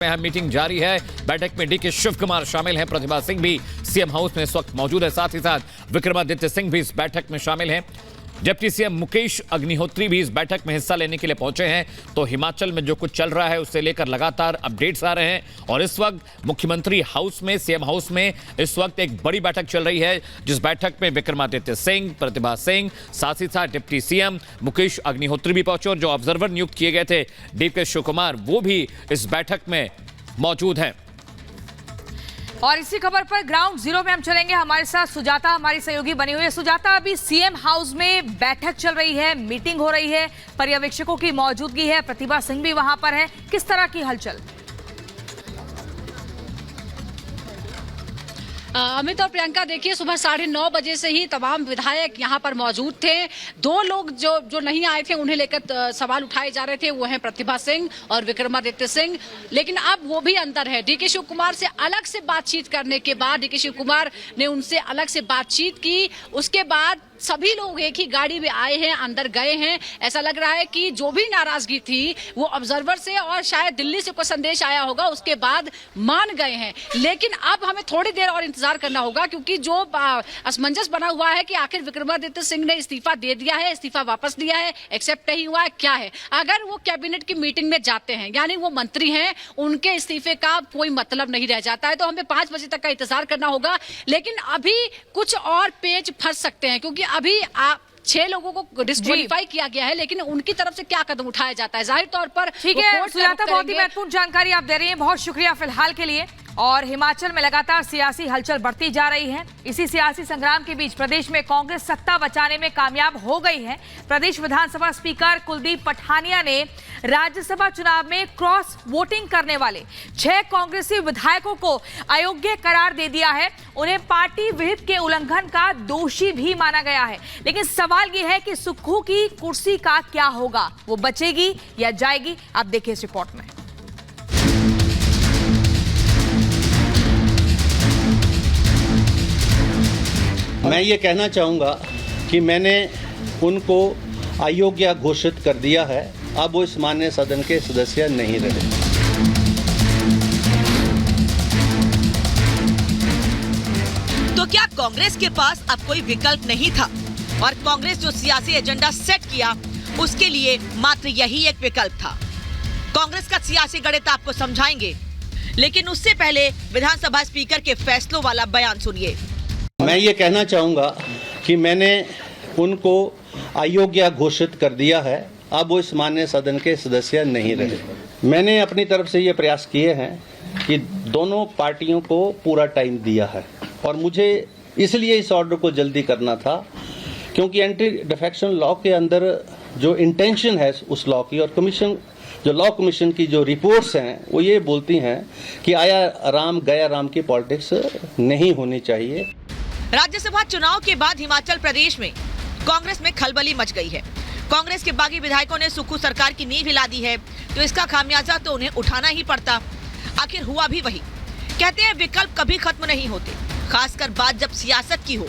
में मीटिंग जारी है। बैठक में डीके शिव कुमार शामिल हैं, प्रतिभा सिंह भी सीएम हाउस में इस वक्त मौजूद है। साथ ही साथ विक्रमादित्य सिंह भी इस बैठक में शामिल हैं। डिप्टी सीएम मुकेश अग्निहोत्री भी इस बैठक में हिस्सा लेने के लिए पहुंचे हैं। तो हिमाचल में जो कुछ चल रहा है उससे लेकर लगातार अपडेट्स आ रहे हैं और इस वक्त मुख्यमंत्री हाउस में, सीएम हाउस में इस वक्त एक बड़ी बैठक चल रही है, जिस बैठक में विक्रमादित्य सिंह, प्रतिभा सिंह, साथ ही साथ डिप्टी सीएम मुकेश अग्निहोत्री भी पहुंचे और जो ऑब्जर्वर नियुक्त किए गए थे डीके शिव कुमार, वो भी इस बैठक में मौजूद हैं। और इसी खबर पर ग्राउंड जीरो में हम चलेंगे। हमारे साथ सुजाता हमारी सहयोगी बनी हुई है। सुजाता, अभी सीएम हाउस में बैठक चल रही है, मीटिंग हो रही है, पर्यवेक्षकों की मौजूदगी है, प्रतिभा सिंह भी वहां पर है, किस तरह की हलचल? अमित और प्रियंका, देखिए सुबह 9:30 बजे से ही तमाम विधायक यहाँ पर मौजूद थे। दो लोग जो नहीं आए थे उन्हें लेकर सवाल उठाए जा रहे थे, वो हैं प्रतिभा सिंह और विक्रमादित्य सिंह। लेकिन अब वो भी अंदर है। डीके शिव कुमार से अलग से बातचीत करने के बाद डीके शिव कुमार ने उनसे अलग से बातचीत की। उसके बाद सभी लोग एक ही गाड़ी में आए हैं, अंदर गए हैं। ऐसा लग रहा है कि जो भी नाराजगी थी वो ऑब्जर्वर से और शायद दिल्ली से कोई संदेश आया होगा, उसके बाद मान गए हैं। लेकिन अब हमें थोड़ी देर और इंतजार करना होगा, क्योंकि जो असमंजस बना हुआ है कि आखिर विक्रमादित्य सिंह ने इस्तीफा दे दिया है, इस्तीफा वापस लिया है, एक्सेप्ट नहीं हुआ है, क्या है। अगर वो कैबिनेट की मीटिंग में जाते हैं, यानी वो मंत्री हैं, उनके इस्तीफे का कोई मतलब नहीं रह जाता है, तो हमें 5 बजे तक का इंतजार करना होगा। लेकिन अभी कुछ और पेच फंस सकते हैं, क्योंकि अभी 6 लोगों को डिस्क्वालीफाई किया गया है, लेकिन उनकी तरफ से क्या कदम उठाया जाता है, जाहिर तौर पर। ठीक है सुजाता, बहुत ही महत्वपूर्ण जानकारी आप दे रही हैं, बहुत शुक्रिया फिलहाल के लिए। और हिमाचल में लगातार सियासी हलचल बढ़ती जा रही है। इसी सियासी संग्राम के बीच प्रदेश में कांग्रेस सत्ता बचाने में कामयाब हो गई है। प्रदेश विधानसभा स्पीकर कुलदीप पठानिया ने राज्यसभा चुनाव में क्रॉस वोटिंग करने वाले 6 कांग्रेसी विधायकों को अयोग्य करार दे दिया है। उन्हें पार्टी विहित के उल्लंघन का दोषी भी माना गया है। लेकिन सवाल यह है कि सुक्खू की कुर्सी का क्या होगा, वो बचेगी या जाएगी? आप देखिए इस रिपोर्ट में। मैं ये कहना चाहूँगा कि मैंने उनको अयोग्य घोषित कर दिया है। अब वो इस माननीय सदन के सदस्य नहीं रहे। तो क्या कांग्रेस के पास अब कोई विकल्प नहीं था और कांग्रेस जो सियासी एजेंडा सेट किया उसके लिए मात्र यही एक विकल्प था? कांग्रेस का सियासी गणित आपको समझाएंगे, लेकिन उससे पहले विधानसभा स्पीकर के फैसलों वाला बयान सुनिए। मैं ये कहना चाहूँगा कि मैंने उनको अयोग्य घोषित कर दिया है। अब वो इस माननीय सदन के सदस्य नहीं रहे। मैंने अपनी तरफ से ये प्रयास किए हैं कि दोनों पार्टियों को पूरा टाइम दिया है और मुझे इसलिए इस ऑर्डर को जल्दी करना था, क्योंकि एंटी डिफेक्शन लॉ के अंदर जो इंटेंशन है उस लॉ की, और कमीशन जो लॉ कमीशन की जो रिपोर्ट्स हैं वो ये बोलती हैं कि आया राम गया राम की पॉलिटिक्स नहीं होनी चाहिए। राज्यसभा चुनाव के बाद हिमाचल प्रदेश में कांग्रेस में खलबली मच गई है। कांग्रेस के बागी विधायकों ने सुक्खू सरकार की नींव हिला दी है, तो इसका खामियाजा तो उन्हें उठाना ही पड़ता। आखिर हुआ भी वही। कहते हैं विकल्प कभी खत्म नहीं होते, खासकर बात जब सियासत की हो।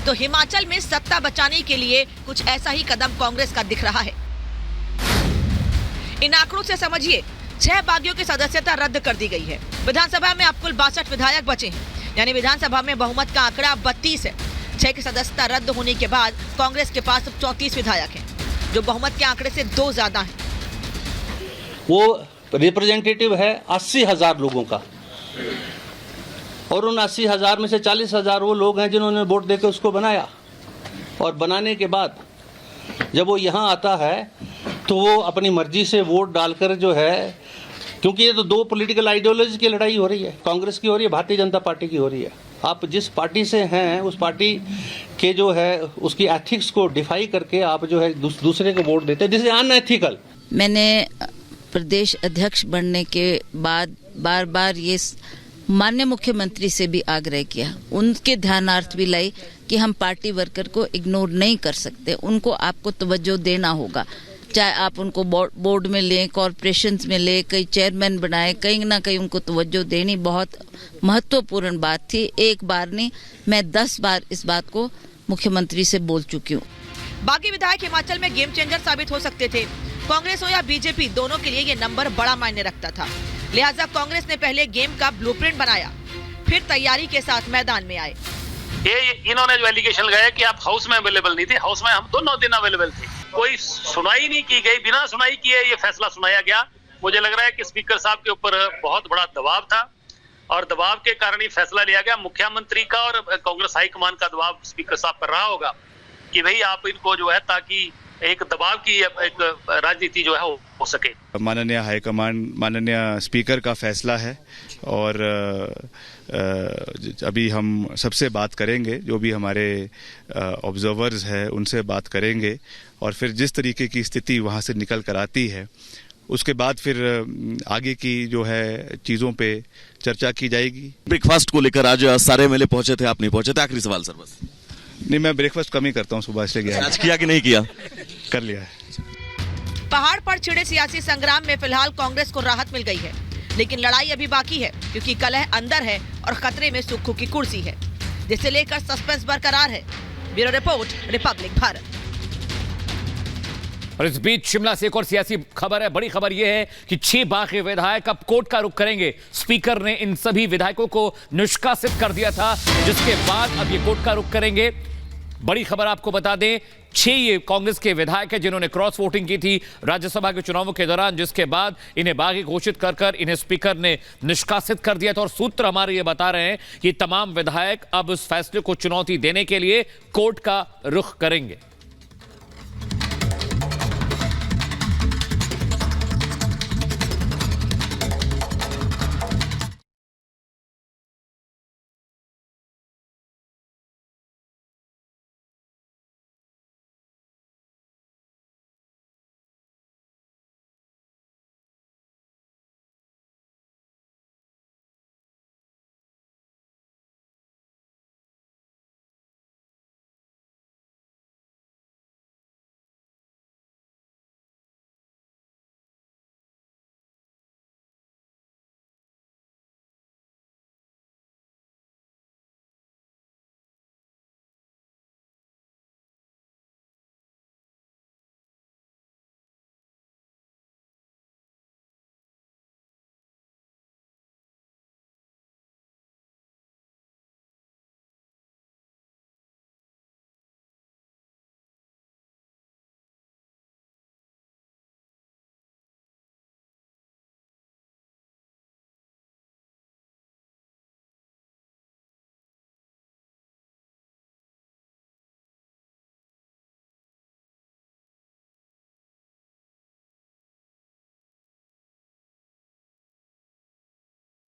तो हिमाचल में सत्ता बचाने के लिए कुछ ऐसा ही कदम कांग्रेस का दिख रहा है। इन आंकड़ों से समझिए, 6 बागियों की सदस्यता रद्द कर दी गई है। विधानसभा में अब कुल 62 विधायक बचे हैं, यानी विधानसभा में बहुमत का आंकड़ा 32 है। 6 की सदस्यता रद्द होने के बाद कांग्रेस के पास अब 34 विधायक हैं, जो बहुमत के आंकड़े से 2 ज्यादा हैं। वो रिप्रेजेंटेटिव है 80,000 लोगों का, और उन 80,000 में से 40,000 वो लोग हैं जिन्होंने वोट देकर उसको बनाया। और बनाने के बाद जब वो यहाँ आता है तो वो अपनी मर्जी से वोट डालकर जो है, क्योंकि ये तो 2 पॉलिटिकल आइडियोलॉजी की लड़ाई हो रही है, कांग्रेस की हो रही है, भारतीय जनता पार्टी की हो रही है। आप जिस पार्टी से हैं उस पार्टी के जो है उसकी एथिक्स को डिफाई करके आप जो है दूसरे को वोट देते हैं, दिस इज अनएथिकल। मैंने प्रदेश अध्यक्ष बनने के बाद बार बार ये माननीय मुख्यमंत्री से भी आग्रह किया, उनके ध्यानार्थ भी लाई कि हम पार्टी वर्कर को इग्नोर नहीं कर सकते, उनको आपको तवज्जो देना होगा। चाहे आप उनको बोर्ड में लें, कॉरपोरेशंस में लें, कई चेयरमैन बनाए, कहीं ना कहीं उनको तवज्जो देनी बहुत महत्वपूर्ण बात थी। एक बार नहीं, मैं 10 बार इस बात को मुख्यमंत्री से बोल चुकी हूँ। बागी विधायक हिमाचल में गेम चेंजर साबित हो सकते थे। कांग्रेस हो या बीजेपी, दोनों के लिए ये नंबर बड़ा मायने रखता था। लिहाजा कांग्रेस ने पहले गेम का ब्लूप्रिंट बनाया, फिर तैयारी के साथ मैदान में आए। ये इन्होंने जो एलिगेशन लगाया कि आप हाउस में अवेलेबल नहीं थे, हाउस में हम दोनों दिन अवेलेबल थे, कोई सुनाई नहीं की गई, बिना सुनाई किए ये फैसला सुनाया गया। मुझे लग रहा है कि स्पीकर साहब के ऊपर बहुत बड़ा दबाव था और दबाव के कारण ही फैसला लिया गया। मुख्यमंत्री का और कांग्रेस हाईकमान का दबाव स्पीकर साहब पर रहा होगा कि भाई आप इनको जो है, ताकि एक दबाव की एक राजनीति जो है हो सके। माननीय हाईकमान, माननीय स्पीकर का फैसला है और अभी हम सबसे बात करेंगे, जो भी हमारे ऑब्जर्वर्स हैं उनसे बात करेंगे और फिर जिस तरीके की स्थिति वहाँ से निकल कर आती है उसके बाद फिर आगे की जो है चीज़ों पे चर्चा की जाएगी। ब्रेकफास्ट को लेकर आज सारे एमएलए पहुंचे थे, आप नहीं पहुंचे थे, आखिरी सवाल सर बस। नहीं, मैं ब्रेकफास्ट कम ही करता हूँ, सुबह इसलिए गया। आज किया कि नहीं किया? कर लिया है। पहाड़ पर छिड़े सियासी संग्राम में फिलहाल कांग्रेस को राहत मिल गई है, लेकिन लड़ाई अभी बाकी है क्योंकि कलह अंदर है और खतरे में सुक्खू की कुर्सी है, जिसे लेकर सस्पेंस बरकरार है। Bureau report, Republic Bharat. और इस बीच शिमला से एक और सियासी खबर है। बड़ी खबर यह है कि 6 बागी विधायक अब कोर्ट का रुख करेंगे। स्पीकर ने इन सभी विधायकों को निष्कासित कर दिया था, जिसके बाद अब ये कोर्ट का रुख करेंगे। बड़ी खबर आपको बता दें, 6 ये कांग्रेस के विधायक हैं जिन्होंने क्रॉस वोटिंग की थी राज्यसभा के चुनावों के दौरान, जिसके बाद इन्हें बागी घोषित कर इन्हें स्पीकर ने निष्कासित कर दिया था। और सूत्र हमारे ये बता रहे हैं कि तमाम विधायक अब इस फैसले को चुनौती देने के लिए कोर्ट का रुख करेंगे।